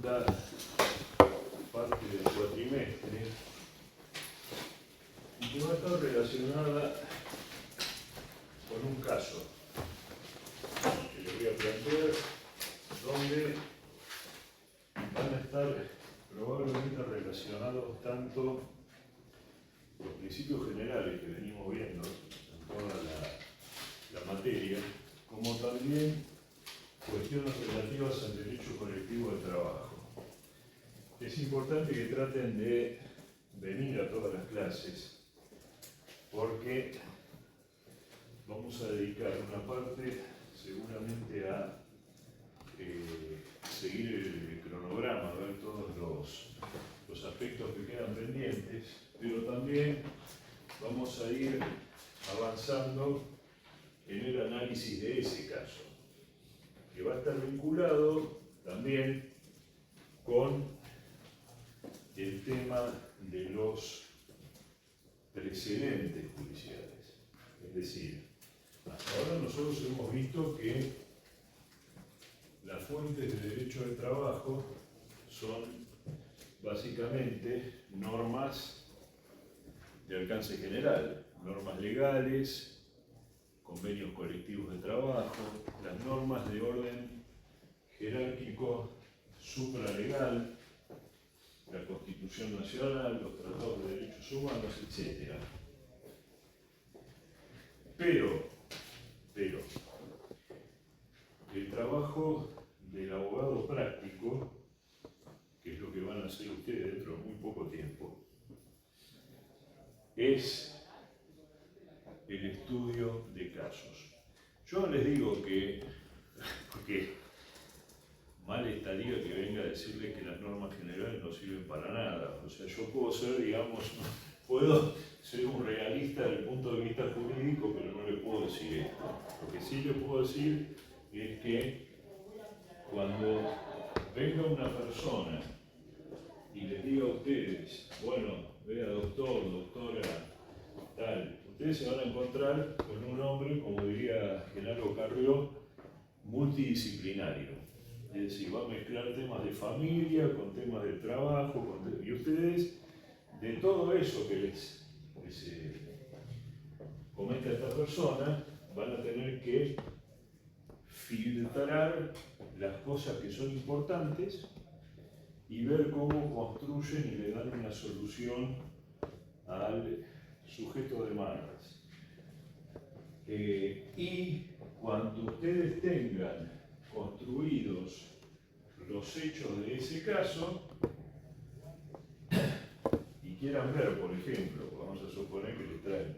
segunda parte del cuatrimestre y que va a estar relacionada con un caso que les voy a plantear, donde van a estar probablemente relacionados tanto los principios generales que venimos viendo en toda la materia, como también cuestiones relativas al derecho colectivo de trabajo. Es importante que traten de venir a todas las clases, porque vamos a dedicar una parte seguramente a seguir el cronograma, a ver todos los aspectos que quedan pendientes, pero también vamos a ir avanzando en el análisis de ese caso, que va a estar vinculado también con el tema de los precedentes judiciales. Es decir, hasta ahora nosotros hemos visto que las fuentes de derecho del trabajo son básicamente normas de alcance general, normas legales, convenios colectivos de trabajo, las normas de orden jerárquico supralegal, la Constitución Nacional, los tratados de derechos humanos, etc. Pero, el trabajo del abogado práctico, que es lo que van a hacer ustedes dentro de muy poco tiempo, es el estudio de casos. Yo les digo que, porque mal estaría que venga a decirles que las normas generales no sirven para nada. O sea, yo puedo ser, digamos, puedo ser un realista desde el punto de vista jurídico, pero no le puedo decir esto. Lo que sí le puedo decir es que cuando venga una persona y les diga a ustedes, bueno, vea doctor, doctora, tal, ustedes se van a encontrar con un hombre, como diría Genaro Carrió, multidisciplinario. Es decir, va a mezclar temas de familia con temas de trabajo, y ustedes, de todo eso que les comenta esta persona, van a tener que filtrar las cosas que son importantes y ver cómo construyen y le dan una solución al sujeto de demandas. Y cuando ustedes tengan construidos los hechos de ese caso y quieran ver, por ejemplo, vamos a suponer que les traen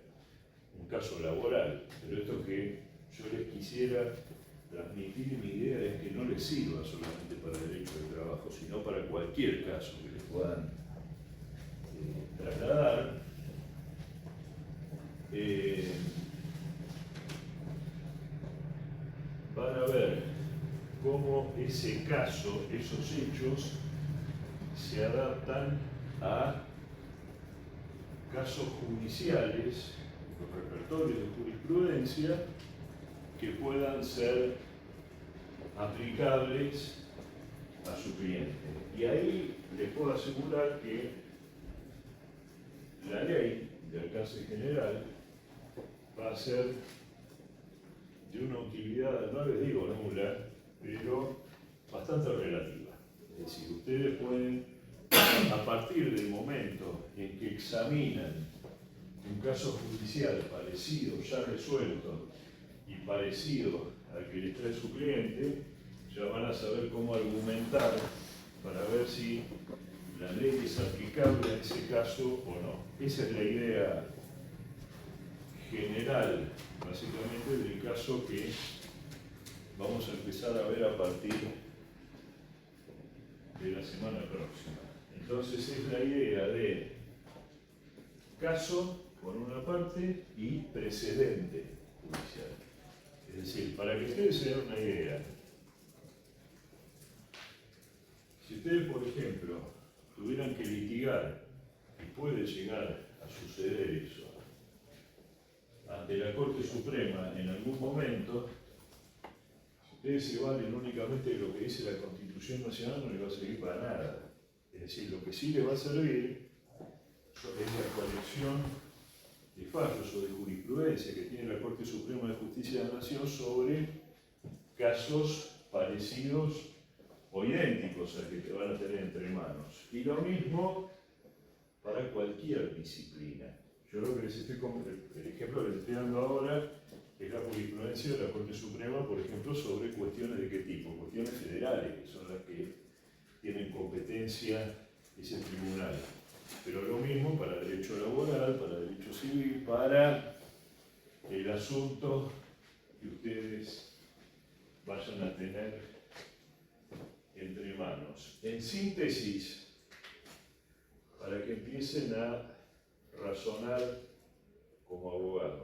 un caso laboral, pero esto que yo les quisiera transmitir, mi idea es que no les sirva solamente para el derecho del trabajo, sino para cualquier caso que les puedan trasladar. Van a ver cómo ese caso, esos hechos, se adaptan a casos judiciales, los repertorios de jurisprudencia, que puedan ser aplicables a su cliente. Y ahí les puedo asegurar que la ley de alcance general va a ser de una utilidad, no les digo nula, pero bastante relativa. Es decir, ustedes pueden, a partir del momento en que examinan un caso judicial parecido, ya resuelto, y parecido al que les trae su cliente, ya van a saber cómo argumentar para ver si la ley es aplicable a ese caso o no. Esa es la idea general, básicamente, del caso que vamos a empezar a ver a partir de la semana próxima. Entonces es la idea de caso por una parte y precedente judicial. Es decir, para que ustedes se den una idea, si ustedes, por ejemplo, tuvieran que litigar, y puede llegar a suceder eso, ante la Corte Suprema en algún momento, si ustedes se valen únicamente de lo que dice la Constitución Nacional, no les va a servir para nada. Es decir, lo que sí les va a servir es la colección de fallos o de jurisprudencia que tiene la Corte Suprema de Justicia de la Nación sobre casos parecidos o idénticos al que te van a tener entre manos. Y lo mismo para cualquier disciplina. Yo lo que les estoy el ejemplo que les estoy dando ahora es la jurisprudencia de la Corte Suprema, por ejemplo, sobre cuestiones de qué tipo, cuestiones federales, que son las que tienen competencia ese tribunal. Pero lo mismo para derecho laboral, para derecho civil, para el asunto que ustedes vayan a tener entre manos. En síntesis, para que empiecen a razonar como abogados.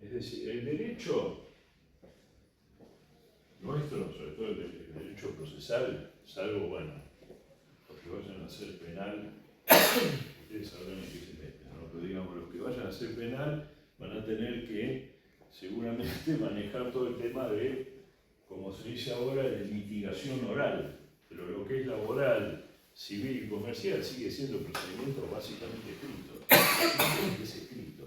Es decir, el derecho nuestro, sobre todo el derecho procesal, salvo, bueno, los que vayan a hacer penal, ustedes sabrán en qué se meten, ¿no? Pero digamos, los que vayan a hacer penal van a tener que seguramente manejar todo el tema de, como se dice ahora, de litigación oral. Pero lo que es laboral, civil y comercial sigue siendo procedimiento básicamente escrito. Es escrito.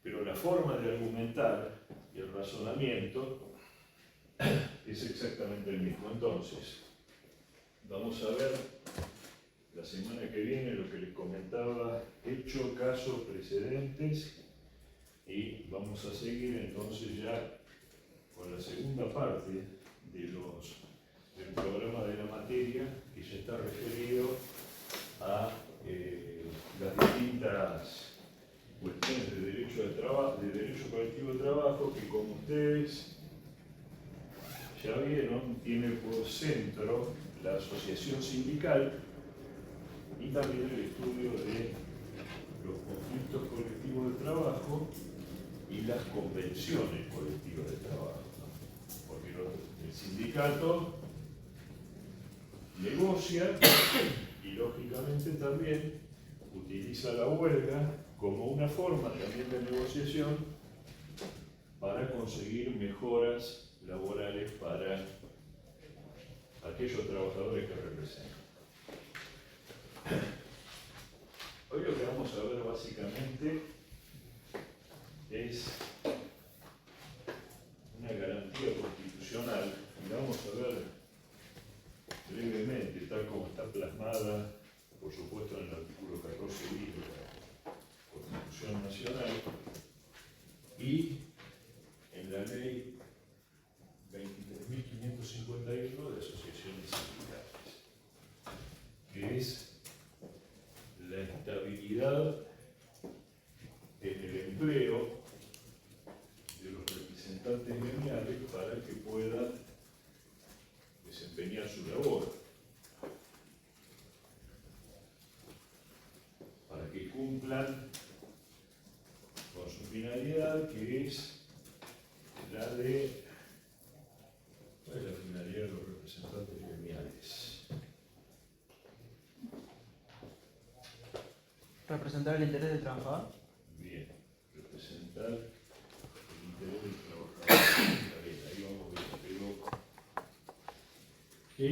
Pero la forma de argumentar y el razonamiento es exactamente el mismo. Entonces, vamos a ver la semana que viene lo que les comentaba, hecho, casos, precedentes, y vamos a seguir entonces ya con la segunda parte del programa de la materia, que ya está referido a las distintas cuestiones de derecho de trabajo, de derecho colectivo de trabajo, que como ustedes ya vieron, tiene por centro la asociación sindical y también el estudio de los conflictos colectivos de trabajo y las convenciones colectivas de trabajo. Porque el sindicato negocia y lógicamente también utiliza la huelga como una forma también de negociación para conseguir mejoras laborales para aquellos trabajadores que representan. Hoy lo que vamos a ver básicamente es una garantía constitucional, y la vamos a ver brevemente, tal como está plasmada, por supuesto, en el artículo 14 bis de la Constitución Nacional y en la ley 23.551 de asociaciones sindicales, que es la estabilidad en el empleo de los representantes gremiales para que puedan desempeñar su labor, para que cumplan con su finalidad, que es la de... ¿Cuál es la finalidad de los representantes gremiales? ¿Representar el interés del trabajador? Bien, representar el interés del trabajador. Bien, ahí vamos bien, pero ¿qué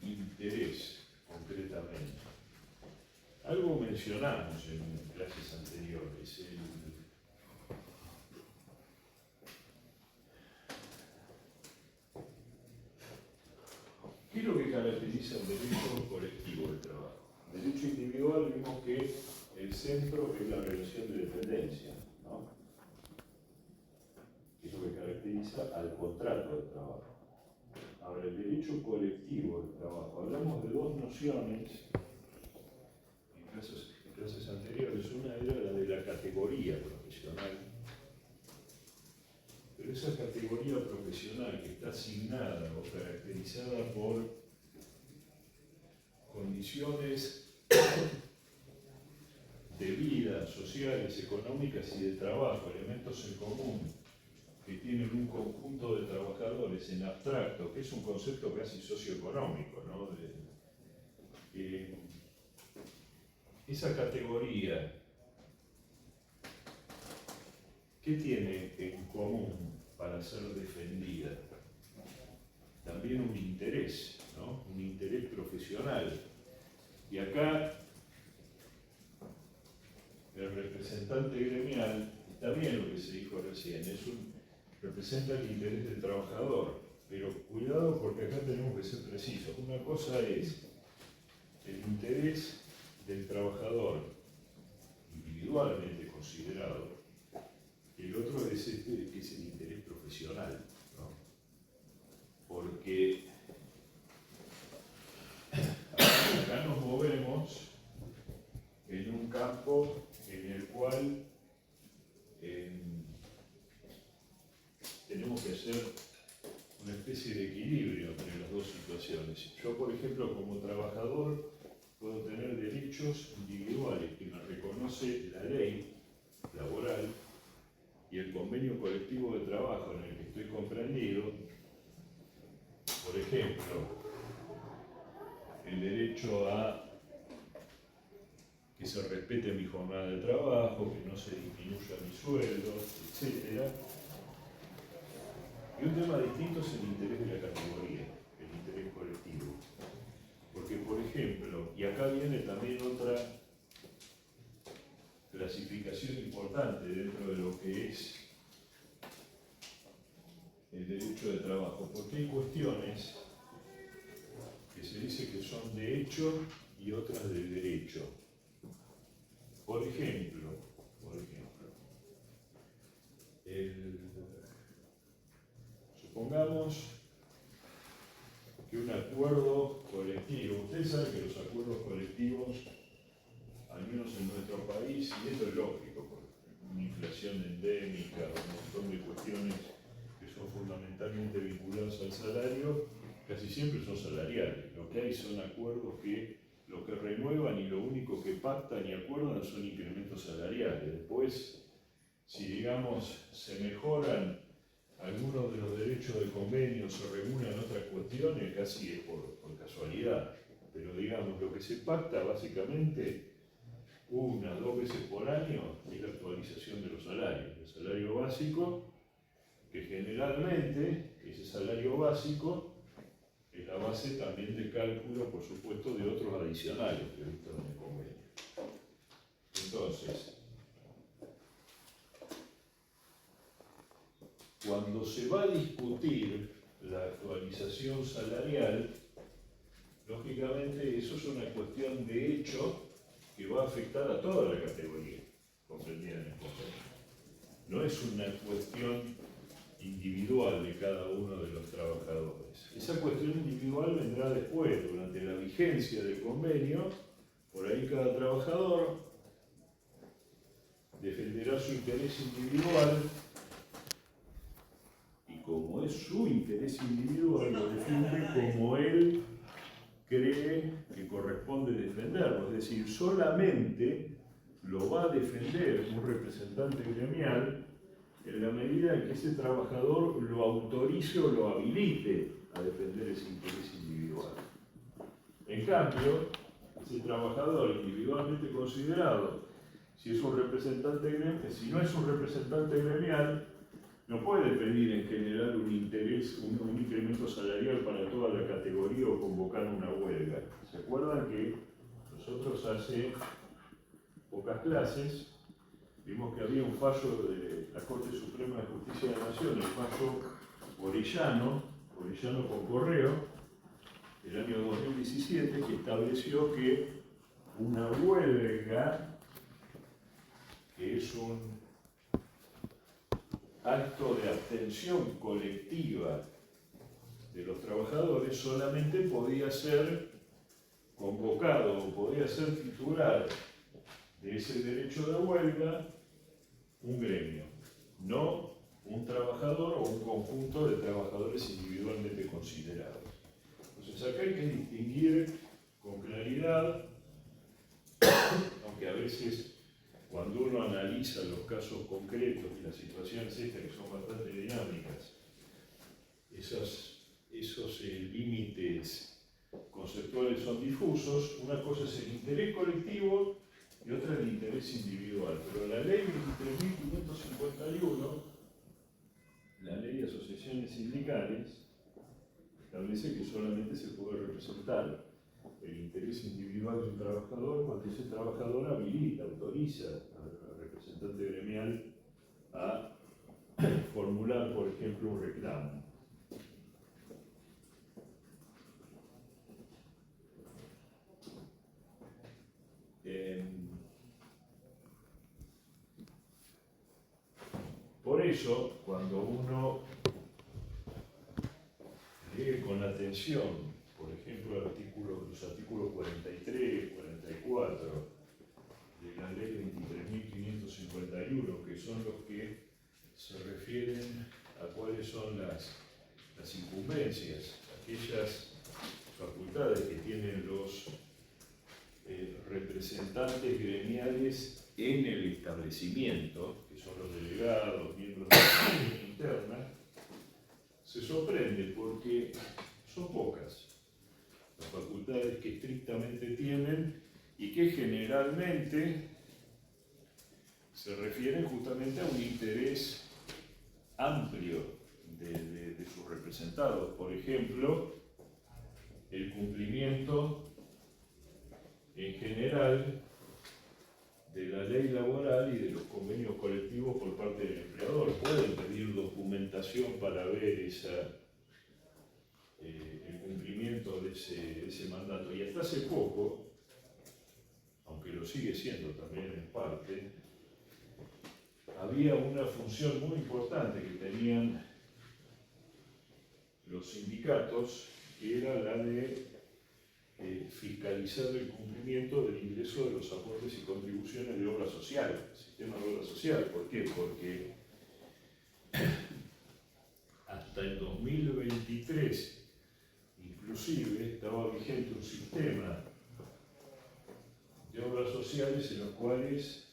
interés concretamente? Algo mencionamos en clases anteriores, ¿qué es lo que caracteriza el derecho colectivo del trabajo? El derecho individual vimos que el centro es la relación de dependencia, ¿no? Es lo que caracteriza al contrato de trabajo. Ahora, el derecho colectivo del trabajo, hablamos de dos nociones en clases anteriores. Una era la de la categoría profesional, pero esa categoría profesional que está asignada o caracterizada por condiciones de vida, sociales, económicas y de trabajo, elementos en común, que tienen un conjunto de trabajadores en abstracto, que es un concepto casi socioeconómico, ¿no? Esa categoría, ¿qué tiene en común para ser defendida. También un interés, ¿no? Un interés profesional. Y acá el representante gremial, está bien lo que se dijo recién, representa el interés del trabajador, pero cuidado porque acá tenemos que ser precisos. Una cosa es el interés del trabajador individualmente considerado, y el otro es que es el interés profesional, ¿no? Porque acá nos movemos en un campo en el cual tenemos que hacer una especie de equilibrio entre las dos situaciones. Yo, por ejemplo, como trabajador, puedo tener derechos individuales que me reconoce la ley laboral y el convenio colectivo de trabajo en el que estoy comprendido. Por ejemplo, el derecho a que se respete mi jornada de trabajo, que no se disminuya mi sueldo, etc. Y un tema distinto es el interés de la categoría, el interés colectivo. Porque, por ejemplo, y acá viene también otra clasificación importante dentro de lo que es el derecho de trabajo, porque hay cuestiones que se dice que son de hecho y otras de derecho. Por ejemplo, supongamos que un acuerdo colectivo, ustedes saben que los acuerdos colectivos, al menos en nuestro país, y esto es lógico, por una inflación endémica, un montón de cuestiones que son fundamentalmente vinculadas al salario, casi siempre son salariales. Lo que hay son acuerdos que lo que renuevan y lo único que pactan y acuerdan son incrementos salariales. Después, si digamos se mejoran algunos de los derechos de convenio, se regulan otras cuestiones, casi es por casualidad. Pero digamos, lo que se pacta básicamente 1 o 2 veces por año es la actualización de los salarios. El salario básico, que generalmente ese salario básico es la base también de cálculo, por supuesto, de otros adicionales previstos en el convenio. Entonces, cuando se va a discutir la actualización salarial, lógicamente eso es una cuestión de hecho que va a afectar a toda la categoría comprendida en el convenio. No es una cuestión individual de cada uno de los trabajadores. Esa cuestión individual vendrá después, durante la vigencia del convenio. Por ahí cada trabajador defenderá su interés individual y como es su interés individual, lo defiende como él cree que corresponde defenderlo. Es decir, solamente lo va a defender un representante gremial en la medida en que ese trabajador lo autorice o lo habilite a defender ese interés individual. En cambio, ese trabajador individualmente considerado, si es un representante gremial, si no es un representante gremial, no puede pedir en general un incremento salarial para toda la categoría o convocar una huelga. ¿Se acuerdan que nosotros hace pocas clases vimos que había un fallo de la Corte Suprema de Justicia de la Nación, el fallo Orellano con Correo, del año 2017, que estableció que una huelga, que es un acto de abstención colectiva de los trabajadores, solamente podía ser convocado o podía ser titular de ese derecho de huelga un gremio, no un trabajador o un conjunto de trabajadores individualmente considerados. Entonces acá hay que distinguir con claridad, aunque a veces cuando uno analiza los casos concretos y las situaciones estas que son bastante dinámicas, esos límites conceptuales son difusos. Una cosa es el interés colectivo y otra el interés individual. Pero la ley 23.551, la ley organizaciones sindicales establece que solamente se puede representar el interés individual de un trabajador cuando ese trabajador habilita, autoriza al representante gremial a formular, por ejemplo, un reclamo. Por eso, cuando uno lee con atención, por ejemplo, los artículos 43, 44 de la ley 23.551, que son los que se refieren a cuáles son las incumbencias, aquellas facultades que tienen los representantes gremiales en el establecimiento, que son los delegados, miembros de la comisión interna, se sorprende porque son pocas las facultades que estrictamente tienen y que generalmente se refieren justamente a un interés amplio de sus representados. Por ejemplo, el cumplimiento en general de la ley laboral y de los convenios colectivos por parte del empleador. Pueden pedir documentación para ver el cumplimiento de ese mandato. Y hasta hace poco, aunque lo sigue siendo también en parte, había una función muy importante que tenían los sindicatos, que era la de fiscalizar el cumplimiento del ingreso de los aportes y contribuciones de obra social, sistema de obra social. ¿Por qué? Porque hasta el 2023, inclusive, estaba vigente un sistema de obras sociales en los cuales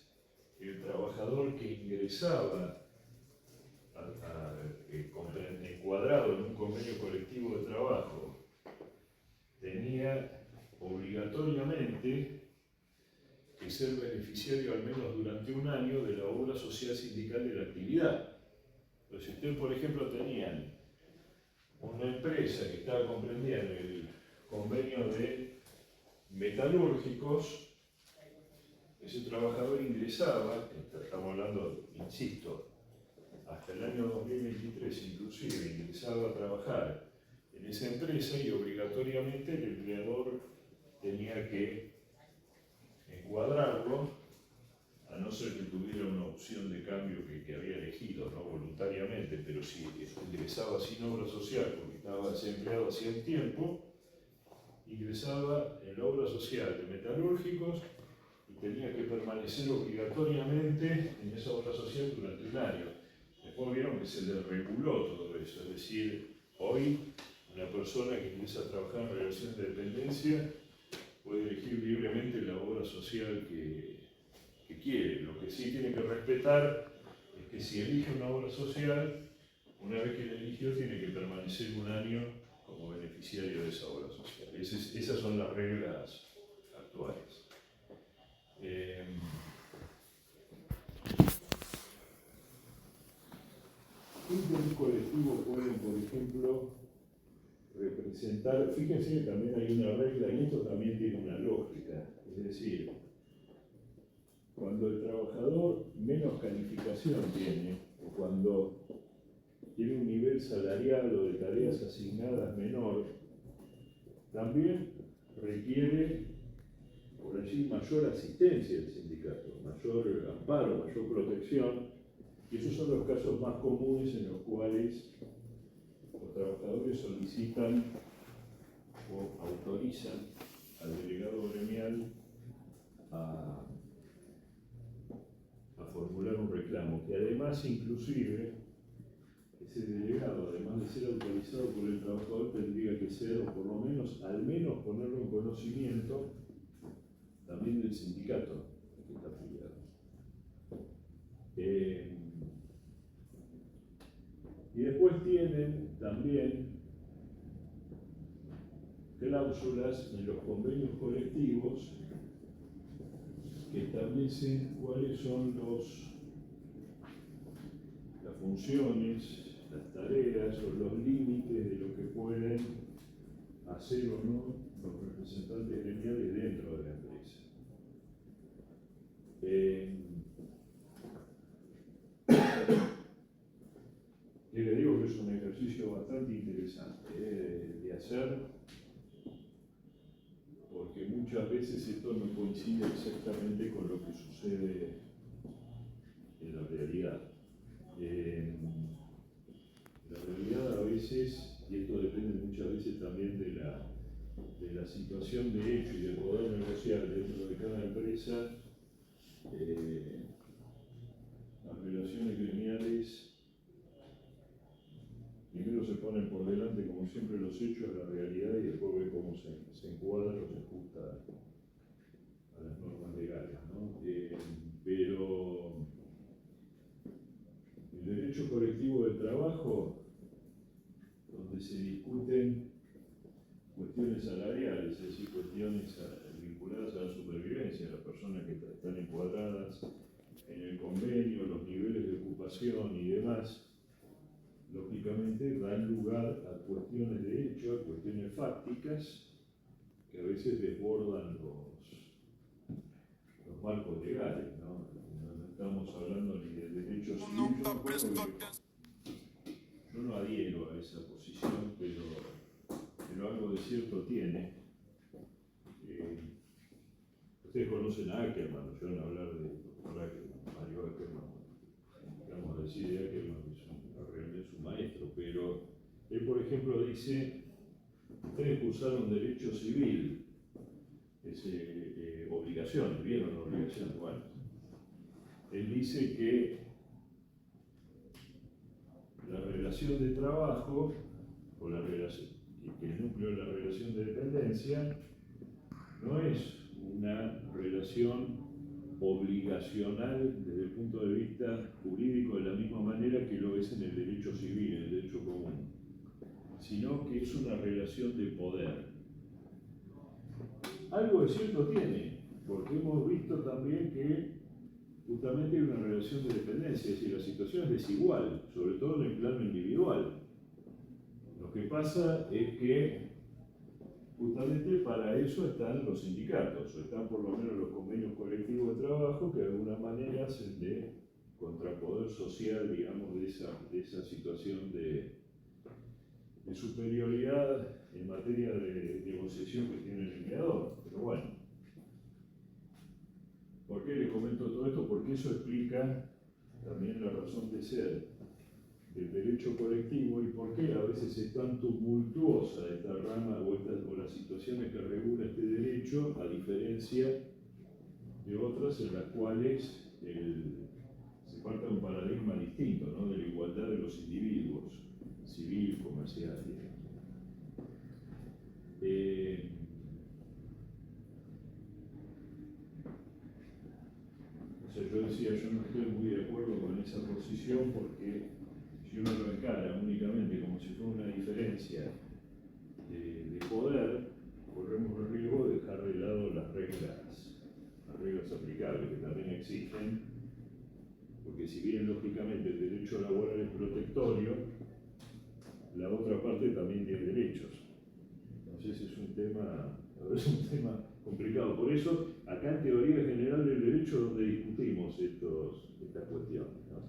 el trabajador que ingresaba encuadrado en un convenio colectivo de trabajo tenía obligatoriamente que ser beneficiario al menos durante un año de la obra social sindical de la actividad. Entonces, si ustedes, por ejemplo, tenían una empresa que estaba comprendida en el convenio de metalúrgicos, ese trabajador ingresaba, estamos hablando, insisto, hasta el año 2023 inclusive, ingresaba a trabajar en esa empresa y obligatoriamente el empleador tenía que encuadrarlo, a no ser que tuviera una opción de cambio que había elegido, ¿no? Voluntariamente, pero si ingresaba sin obra social porque estaba desempleado hacía un tiempo, ingresaba en la obra social de metalúrgicos y tenía que permanecer obligatoriamente en esa obra social durante un año. Después vieron que se le reguló todo eso, es decir, hoy una persona que ingresa a trabajar en relación de dependencia puede elegir libremente la obra social que quiere. Lo que sí tiene que respetar es que si elige una obra social, una vez que la eligió, tiene que permanecer un año como beneficiario de esa obra social. Esas son las reglas actuales. ¿Qué interés colectivo pueden, por ejemplo, representar? Fíjense que también hay una regla y esto también tiene una lógica. Es decir, cuando el trabajador menos calificación tiene, o cuando tiene un nivel salarial o de tareas asignadas menor, también requiere, por allí, mayor asistencia del sindicato, mayor amparo, mayor protección, y esos son los casos más comunes en los cuales los trabajadores solicitan o autorizan al delegado gremial a formular un reclamo, que además, inclusive, ese delegado, además de ser autorizado por el trabajador, tendría que ser, o por lo menos, al menos ponerlo en conocimiento también del sindicato que está afiliado. Y después tienen también cláusulas en los convenios colectivos que establecen cuáles son las funciones, las tareas o los límites de lo que pueden hacer o no los representantes gremiales dentro de la empresa. Y le digo que es un ejercicio bastante interesante de hacer, porque muchas veces esto no coincide exactamente con lo que sucede en la realidad. La realidad a veces, y esto depende muchas veces también de la situación de hecho y del poder negociar dentro de cada empresa, las relaciones gremiales primero se ponen por delante, como siempre, los hechos, la realidad, y después ve cómo se encuadra o se ajusta a las normas legales, ¿no? Pero el derecho colectivo del trabajo, donde se discuten cuestiones salariales, es decir, cuestiones vinculadas a la supervivencia de las personas que están encuadradas en el convenio, los niveles de ocupación y demás, lógicamente dan lugar a cuestiones de hecho, a cuestiones fácticas, que a veces desbordan los marcos legales, ¿no? No estamos hablando ni de derechos civiles. Yo no adhiero a esa posición, pero algo de cierto tiene. Ustedes conocen a Ackerman, ¿no? Yo van a hablar de Mario Ackerman, digamos, decir de Ackerman es un maestro, pero él, por ejemplo, dice: ustedes cursaron derecho civil, es obligación, ¿vieron la obligación? Bueno, él dice que la relación de trabajo, o la relación, que el núcleo de la relación de dependencia, no es una relación obligacional desde el punto de vista jurídico de la misma manera que lo es en el derecho civil, en el derecho común, sino que es una relación de poder. Algo de cierto tiene, porque hemos visto también que justamente hay una relación de dependencia, es decir, la situación es desigual, sobre todo en el plano individual. Lo que pasa es que justamente para eso están los sindicatos, o están por lo menos los convenios colectivos de trabajo, que de alguna manera hacen de contrapoder social, digamos, de esa situación de superioridad en materia de negociación que tiene el empleador. Pero bueno, ¿por qué les comento todo esto? Porque eso explica también la razón de ser del derecho colectivo y por qué a veces es tan tumultuosa esta rama o las situaciones que regula este derecho, a diferencia de otras en las cuales se parte de un paradigma distinto, ¿no? De la igualdad de los individuos, civil, comercial. O sea, yo decía, yo no estoy muy de acuerdo con esa posición porque si uno lo encara únicamente como si fuera una diferencia de poder, corremos el riesgo de dejar de lado las reglas aplicables que también existen, porque si bien lógicamente el derecho laboral es protectorio, la otra parte también tiene derechos. Entonces es un tema complicado. Por eso, acá en teoría general del derecho donde discutimos estas cuestiones, ¿no?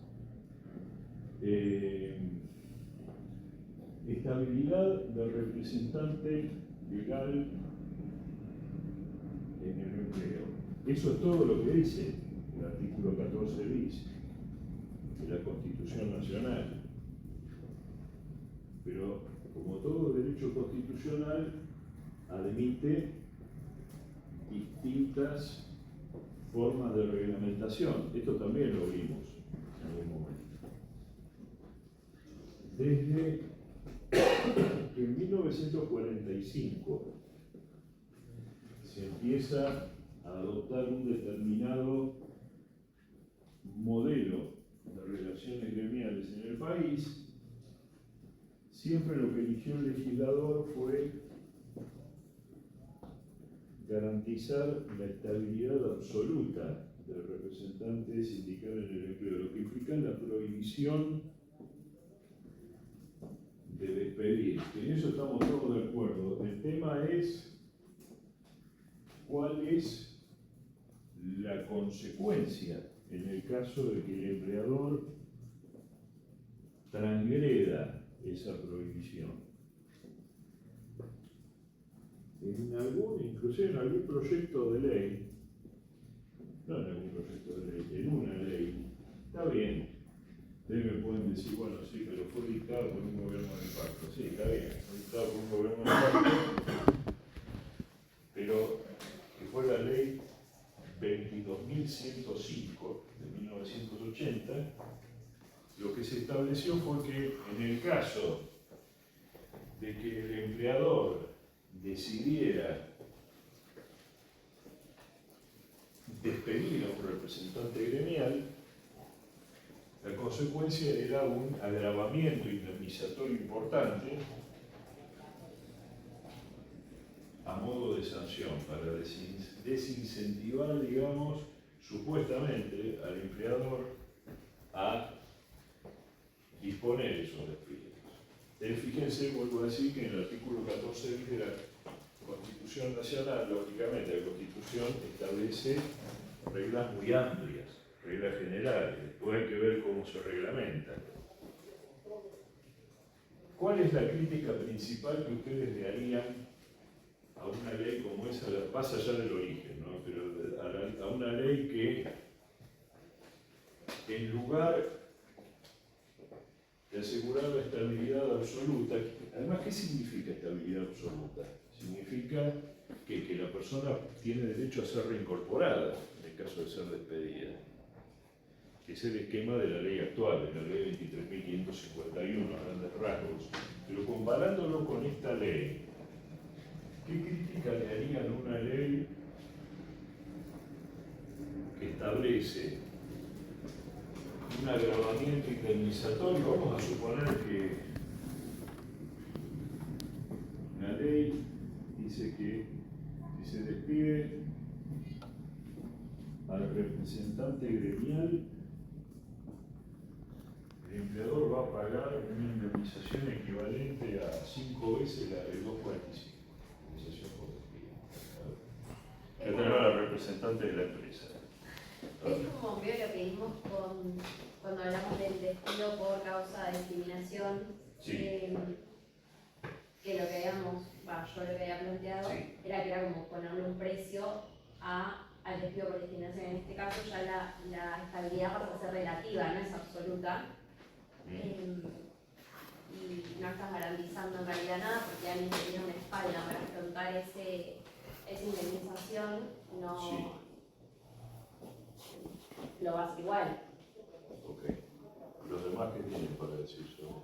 Estabilidad del representante legal en el empleo. Eso es todo lo que dice el artículo 14 bis de la Constitución Nacional. Pero, como todo derecho constitucional, admite distintas formas de reglamentación. Esto también lo vimos en algún momento. Desde que en 1945 se empieza a adoptar un determinado modelo de relaciones gremiales en el país, siempre lo que eligió el legislador fue garantizar la estabilidad absoluta del representante sindical en el empleo, lo que implica la prohibición despedir, en eso estamos todos de acuerdo. El tema es cuál es la consecuencia en el caso de que el empleador transgreda esa prohibición. Inclusive en algún proyecto de ley, no en algún proyecto de ley, en una ley, está bien. Ustedes me pueden decir, bueno, sí, pero fue dictado por un gobierno de facto. Sí, está bien, fue dictado por un gobierno de facto, pero que fue la ley 22.105 de 1980, lo que se estableció fue que en el caso de que el empleador decidiera despedir a un representante gremial, la consecuencia era un agravamiento indemnizatorio importante a modo de sanción para desincentivar, digamos, supuestamente al empleador a disponer esos despidos. Fíjense, vuelvo a decir que en el artículo 14 de la Constitución Nacional, lógicamente, la Constitución establece reglas muy amplias, reglas generales, después hay que ver cómo se reglamentan. ¿Cuál es la crítica principal que ustedes le harían a una ley como esa, más allá del origen, ¿no? Pero a una ley que, en lugar de asegurar la estabilidad absoluta, además, ¿qué significa estabilidad absoluta? Significa que la persona tiene derecho a ser reincorporada en el caso de ser despedida, que es el esquema de la ley actual, de la ley 23.551 a grandes rasgos. Pero comparándolo con esta ley, ¿qué crítica le harían a una ley que establece un agravamiento indemnizatorio? Vamos a suponer que una ley dice que si se despide al representante gremial, el empleador va a pagar una indemnización equivalente a 5 veces la del 245. Indemnización por despido. Que tenga la representante de la empresa. Es como veo lo que vimos cuando hablamos del despido por causa de discriminación, Sí. que lo que habíamos, yo lo que había planteado, Sí. era que era como ponerle un precio al despido por discriminación. En este caso ya la estabilidad pasa a ser relativa, no es absoluta. Y no estás garantizando en realidad nada porque alguien tiene una espalda para afrontar esa indemnización, no. Sí. Lo vas igual. Ok. ¿Los demás qué tienen para decir eso?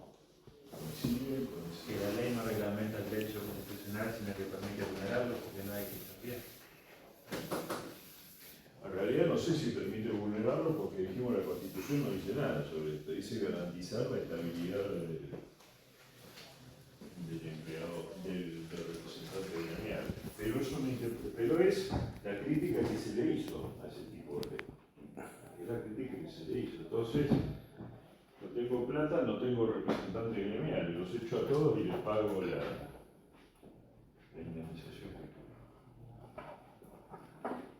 ¿Coinciden? Que la ley no reglamenta el derecho constitucional, sino que permite vulnerarlo porque no hay que interferir. En realidad no sé si permite vulnerarlo porque dijimos la Constitución no dice nada sobre esto, dice garantizar la estabilidad del empleado, del representante gremial. Pero es la crítica que se le hizo a ese tipo de ley. Es la crítica que se le hizo. Entonces, no tengo plata, no tengo representante gremial, los echo a todos y les pago la indemnización.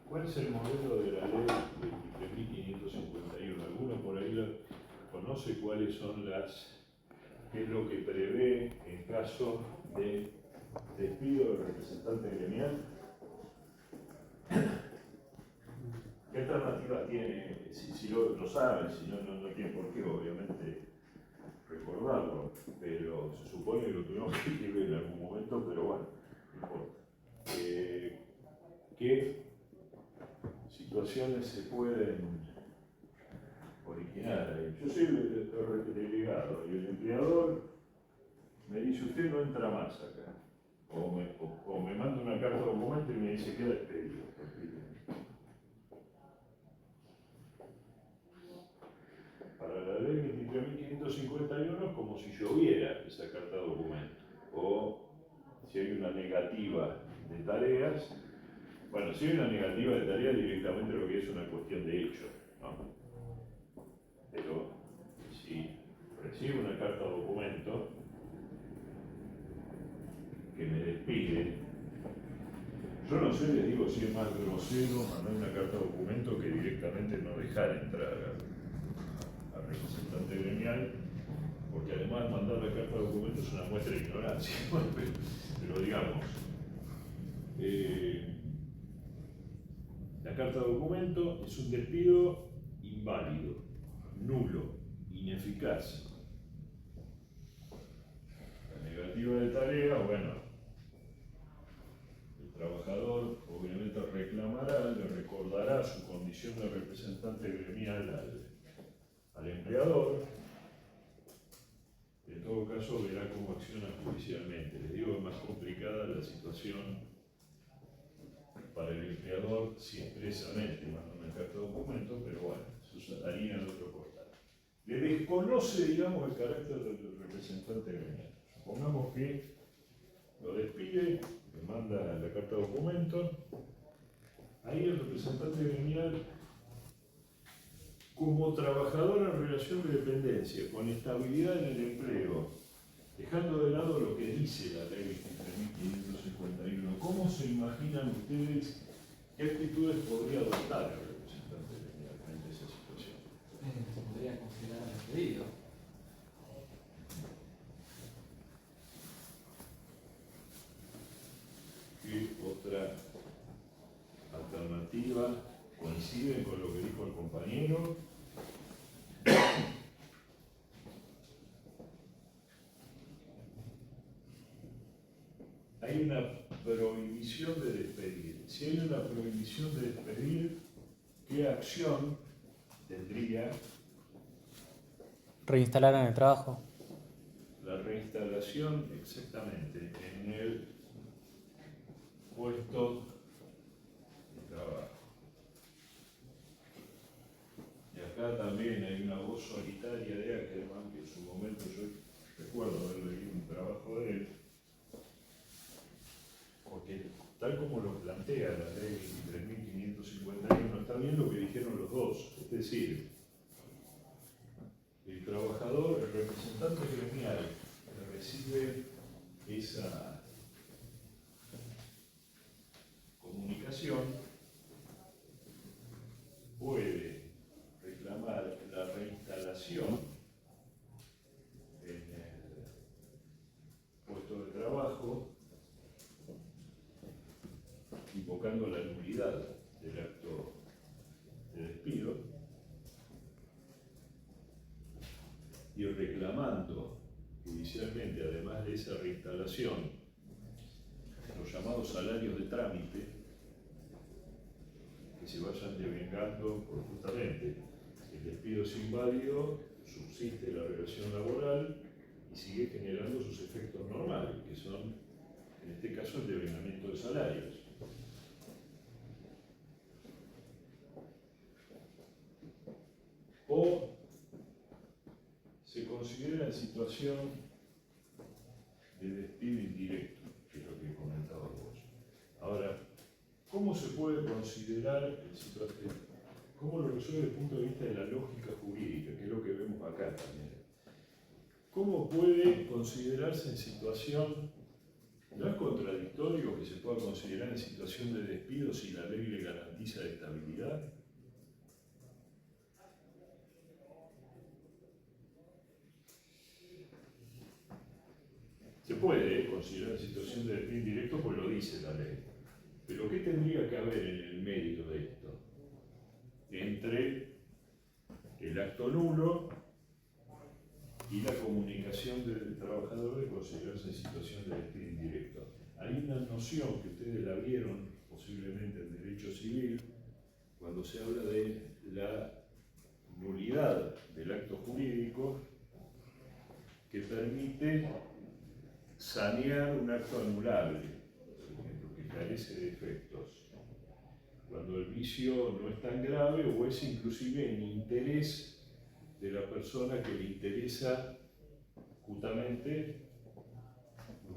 ¿Cuál es el modelo de la ley 23.551? ¿Alguno por ahí lo conoce? ¿Cuáles son qué es lo que prevé en caso de despido del representante gremial? ¿Qué alternativa tiene? Si lo saben, si no, no tiene por qué, obviamente, recordarlo, pero se supone que lo tuvimos que ver en algún momento, pero bueno, no importa. ¿Qué situaciones se pueden originar ahí? Yo soy el delegado y el empleador me dice: usted no entra más acá, o me manda una carta de documento y me dice: queda despedido. Para la ley 23.551 es como si lloviera esa carta de documento, o si hay una negativa de tareas. Bueno, si hay una negativa de tareas, directamente lo que es una cuestión de hecho, ¿no? Pero si recibe una carta de documento, que me despide, yo no sé, les digo, si es más grosero mandar una carta de documento que directamente no dejar entrar al representante gremial, porque además mandar la carta de documento es una muestra de ignorancia, pero digamos, la carta de documento es un despido inválido, nulo, ineficaz. La negativa de tarea, bueno, el trabajador obviamente reclamará, le recordará su condición de representante gremial al empleador. En todo caso verá cómo acciona judicialmente. Les digo, es más complicada la situación para el empleador si expresamente manda una carta de documento, pero bueno, eso es harina de otro costal. Le desconoce, digamos, el carácter del representante gremial. Supongamos que lo despide, le manda la carta de documento, ahí el representante gremial, como trabajador en relación de dependencia, con estabilidad en el empleo, dejando de lado lo que dice la ley 23.551, ¿cómo se imaginan ustedes qué actitudes podría adoptar el representante gremial frente a esa situación? Se podría considerar despedido. ¿Qué otra alternativa coincide con lo que dijo el compañero? Hay una prohibición de despedir. Si hay una prohibición de despedir, ¿qué acción tendría Reinstalar en el trabajo. la reinstalación exactamente en el puesto de trabajo? Y acá también hay una voz solitaria de Ackerman, que en su momento yo recuerdo haber leído un trabajo de él, porque tal como lo plantea la ley 23.551, está bien lo que dijeron los dos, es decir, el trabajador, el representante gremial que recibe esa comunicación puede reclamar la reinstalación en el puesto de trabajo invocando la nulidad del acto de despido y reclamando judicialmente, además de esa reinstalación, los llamados salarios de trámite que se vayan devengando por justamente el despido es inválido, subsiste la relación laboral y sigue generando sus efectos normales, que son, en este caso, el devengamiento de salarios. O se considera en situación de despido indirecto, que es lo que comentaba vos. Ahora, ¿cómo se puede considerar en situación? ¿Cómo lo resuelve desde el punto de vista de la lógica jurídica, que es lo que vemos acá también? ¿Cómo puede considerarse en situación, no es contradictorio que se pueda considerar en situación de despido si la ley le garantiza estabilidad? Se puede considerar situación de despido indirecto, pues lo dice la ley. Pero ¿qué tendría que haber en el medio de esto? Entre el acto nulo y la comunicación del trabajador de considerarse en situación de despido indirecto. Hay una noción que ustedes la vieron posiblemente en derecho civil, cuando se habla de la nulidad del acto jurídico que permite sanear un acto anulable, por ejemplo, que carece de efectos, cuando el vicio no es tan grave o es inclusive en interés de la persona que le interesa justamente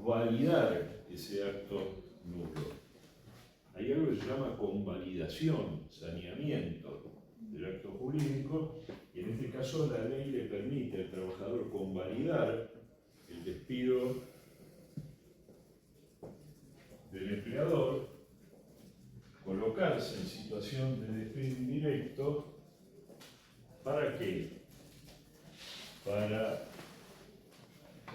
validar ese acto nulo. Hay algo que se llama convalidación, saneamiento del acto jurídico, y en este caso la ley le permite al trabajador convalidar el despido indemnización de despido indirecto. ¿Para qué? Para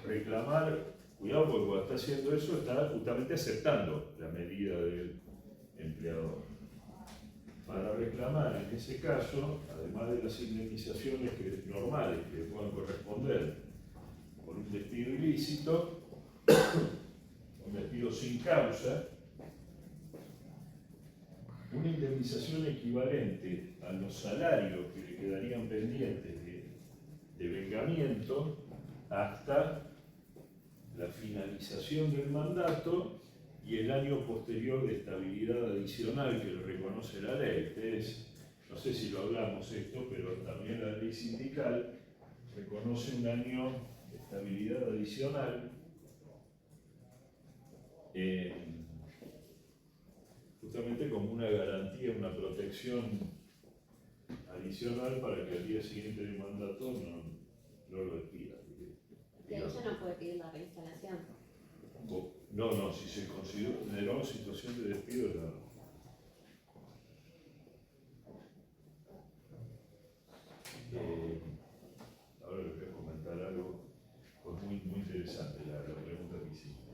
reclamar, cuidado porque cuando está haciendo eso está justamente aceptando la medida del empleador. Para reclamar en ese caso, además de las indemnizaciones normales que puedan corresponder por un despido ilícito, un despido sin causa, una indemnización equivalente a los salarios que le quedarían pendientes de vengamiento hasta la finalización del mandato y el año posterior de estabilidad adicional que lo reconoce la ley. Ustedes, no sé si lo hablamos esto, pero también la ley sindical reconoce un año de estabilidad adicional justamente como una garantía, una protección adicional para que al día siguiente del mandato no lo despida. Y ahí ya no puede pedir la reinstalación. No, si se consideró situación de despido, no. Ahora les voy a comentar algo pues muy interesante, la pregunta que hiciste.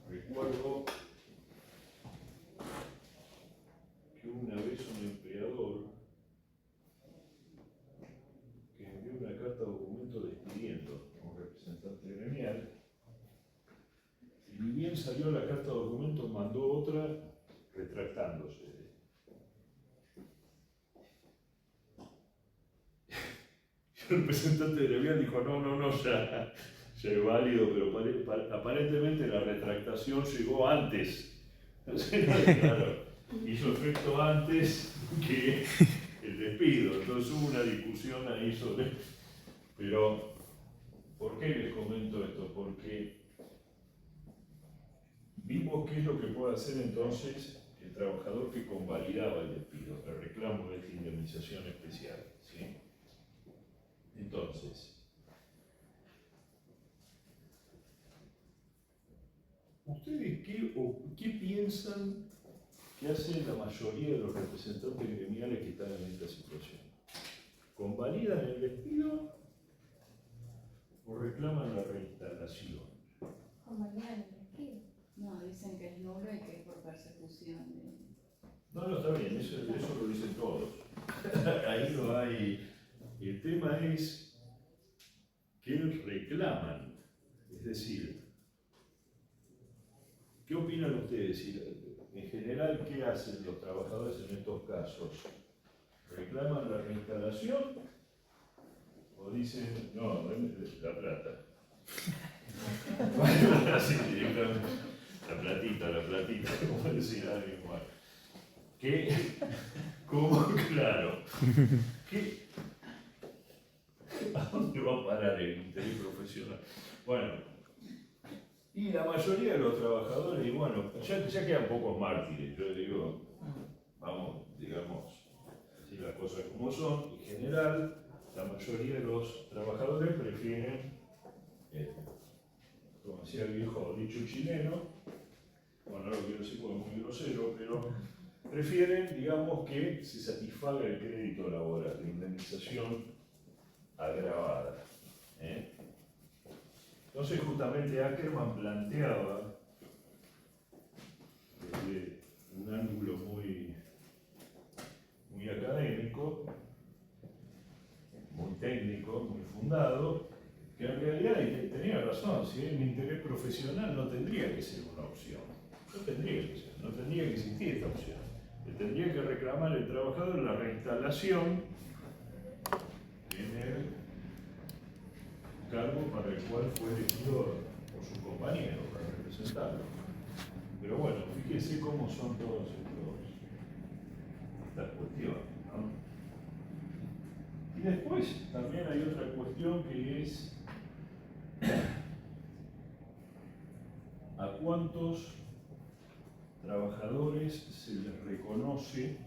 Recuerdo que una vez un empleador que envió una carta documento despidiendo a un representante gremial, y ni bien salió la carta documento, mandó otra retractándose. Y el representante gremial dijo, no, ya es válido, pero aparentemente la retractación llegó antes. Claro, hizo efecto antes que el despido, entonces hubo una discusión ahí sobre... Pero, ¿por qué les comento esto? Porque vimos qué es lo que puede hacer entonces el trabajador que convalidaba el despido, el reclamo de esta indemnización especial, ¿sí? Entonces, ¿ustedes qué piensan que hacen la mayoría de los representantes gremiales que están en esta situación? ¿Convalidan el despido o reclaman la reinstalación? ¿Convalidan el despido? No, dicen que es nulo y que es por persecución. No, está bien, eso lo dicen todos. Ahí no hay... El tema es que reclaman, es decir, ¿qué opinan ustedes? En general, ¿qué hacen los trabajadores en estos casos? ¿Reclaman la reinstalación o dicen, no, dame la plata? Bueno, así directamente, la platita, como decir alguien más. ¿Qué? ¿Cómo? Claro. ¿Qué? ¿A dónde va a parar el interés profesional? Bueno, y la mayoría de los trabajadores, y bueno, ya quedan pocos mártires, yo digo, vamos, digamos, decir las cosas como son. En general, la mayoría de los trabajadores prefieren, como decía el viejo dicho chileno, bueno, no lo quiero decir porque es muy grosero, pero prefieren, digamos, que se satisfaga el crédito laboral, la indemnización agravada. Entonces, justamente Ackerman planteaba, desde un ángulo muy académico, muy técnico, muy fundado, que en realidad, y tenía razón, si hay un interés profesional no tendría que ser una opción, no tendría que existir esta opción. Le tendría que reclamar el trabajador la reinstalación en el cargo para el cual fue elegido por su compañero, para representarlo. Pero bueno, fíjese cómo son todas estas cuestiones, ¿no? Y después también hay otra cuestión que es a cuántos trabajadores se les reconoce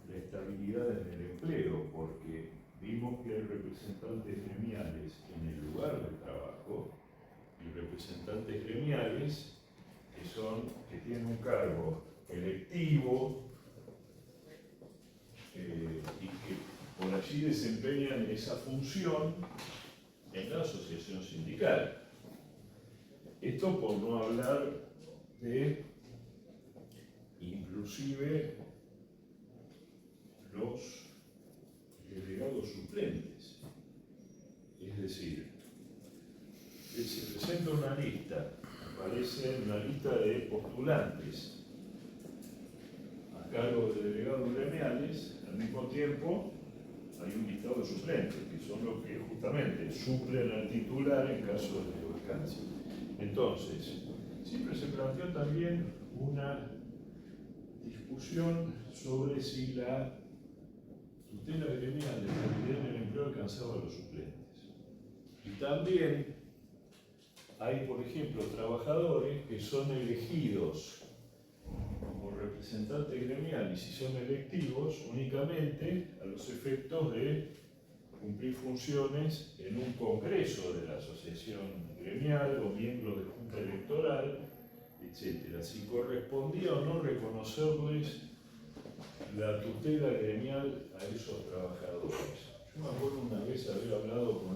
la estabilidad en el empleo, porque vimos que hay representantes gremiales en el lugar de trabajo y representantes gremiales que tienen un cargo electivo y que por allí desempeñan esa función en la asociación sindical. Esto por no hablar de inclusive los delegados suplentes. Es decir, se presenta una lista, aparece una lista de postulantes a cargo de delegados gremiales, al mismo tiempo hay un listado de suplentes, que son los que justamente suplen al titular en caso de vacancia. Entonces, siempre se planteó también una discusión sobre si la tutela gremial de estabilidad en el empleo alcanzaba a los suplentes. Y también hay, por ejemplo, trabajadores que son elegidos como representantes gremiales y si son electivos únicamente a los efectos de cumplir funciones en un congreso de la asociación gremial o miembro de junta electoral, etc. Si correspondía o no reconocerles la tutela gremial a esos trabajadores. Yo me acuerdo una vez haber hablado con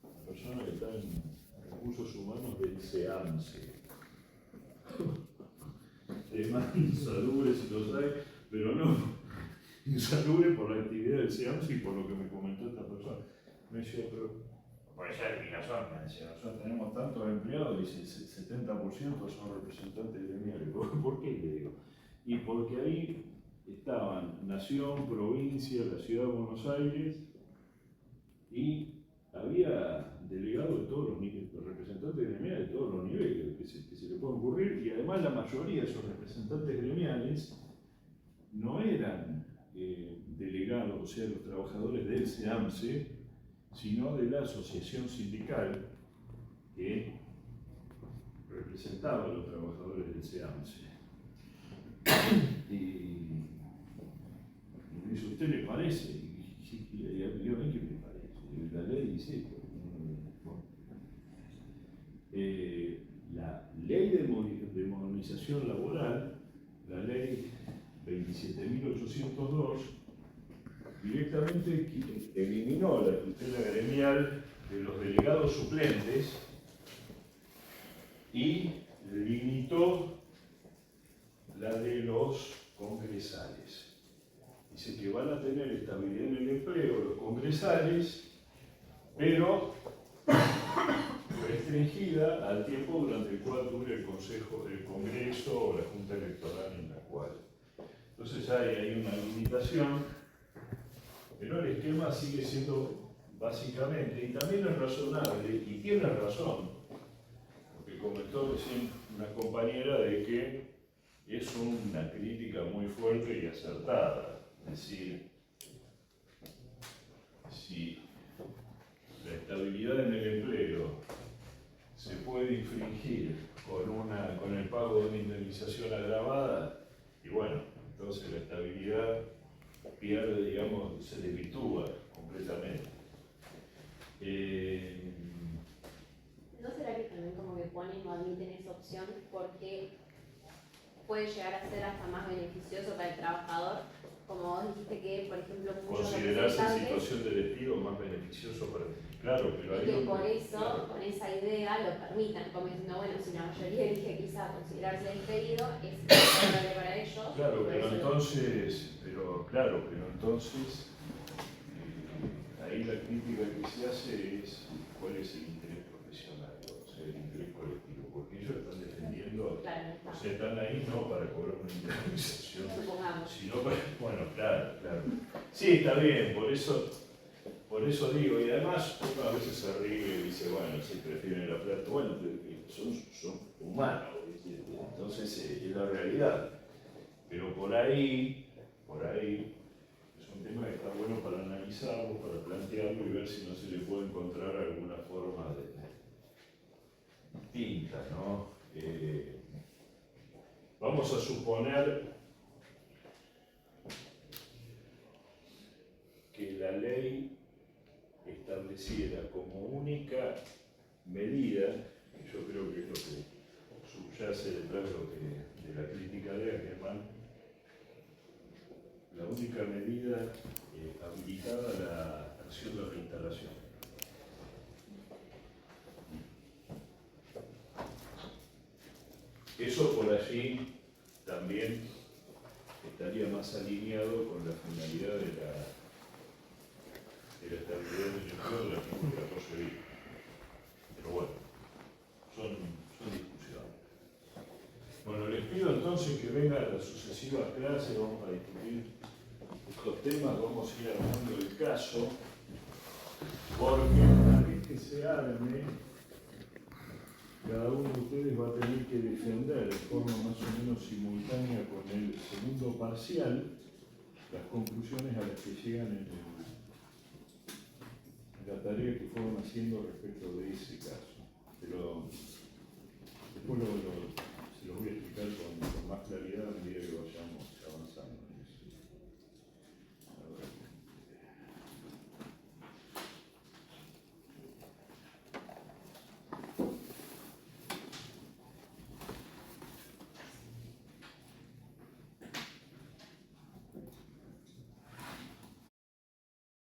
una persona que está en recursos humanos del SEAMSE. Temas insalubres si los hay, pero no insalubre por la actividad del SEAMSE y por lo que me comentó esta persona. Me decía, pero por esa es mi razón, me decía, nosotros tenemos tantos empleados y el 70% son representantes gremiales. ¿Por qué le digo? Y porque ahí estaban Nación, provincia, la ciudad de Buenos Aires y había delegados de todos los niveles, representantes gremiales de todos los niveles que se le pueden ocurrir y además la mayoría de esos representantes gremiales no eran delegados, o sea, los trabajadores del SEAMSE, sino de la asociación sindical que representaba a los trabajadores del SEAMSE. Y me dice, ¿usted le parece? Y a mí que me parece. La ley dice esto. La ley de modernización laboral, la ley 27.802, directamente eliminó la tutela gremial de los delegados suplentes y limitó la de los congresales. Dice que van a tener estabilidad en el empleo los congresales, pero restringida al tiempo durante el cual dure el Congreso o la Junta Electoral en la cual. Entonces hay una limitación, pero el esquema sigue siendo básicamente, y también es razonable, y tiene razón, porque comentó recién una compañera de que es una crítica muy fuerte y acertada. Es decir, si la estabilidad en el empleo se puede infringir con el pago de una indemnización agravada, y bueno, entonces la estabilidad pierde, digamos, se desvirtúa completamente. ¿No será que también como que ponen o admiten esa opción porque puede llegar a ser hasta más beneficioso para el trabajador? Como vos dijiste que, por ejemplo, muchos Considerarse representantes, situación de despido más beneficioso para... Claro, pero y ahí... que por eso, claro. con esa idea, lo permitan, como diciendo, bueno, si la mayoría elige quizá considerarse despedido, es favorable para ellos. Claro, por pero eso entonces, ahí la crítica que se hace es cuál es el interés profesional, o sea, el interés colectivo, porque ellos están defendiendo, claro, no está. o sea, están ahí no para cobrar una indemnización, Supongamos. sino para, bueno, claro. Sí, está bien, por eso digo, y además uno a veces se ríe y dice, bueno, si prefieren la plata, bueno, son humanos, entonces es la realidad. Pero por ahí es un tema que está bueno para analizarlo, para plantearlo y ver si no se le puede encontrar alguna forma distinta, ¿no? Vamos a suponer que la ley estableciera como única medida, que yo creo que es lo que subyace detrás de la crítica de Ackerman la única medida habilitada a la acción de reinstalación. Eso por allí también estaría más alineado con la finalidad de la estabilidad del empleo del artículo 14 bis. Pero bueno, son discusiones. Bueno, les pido entonces que vengan a las sucesivas clases, vamos a discutir estos temas, vamos a ir armando el caso, porque una vez que se arme, cada uno de ustedes va a tener que defender de forma más o menos simultánea con el segundo parcial las conclusiones a las que llegan en la tarea que fueron haciendo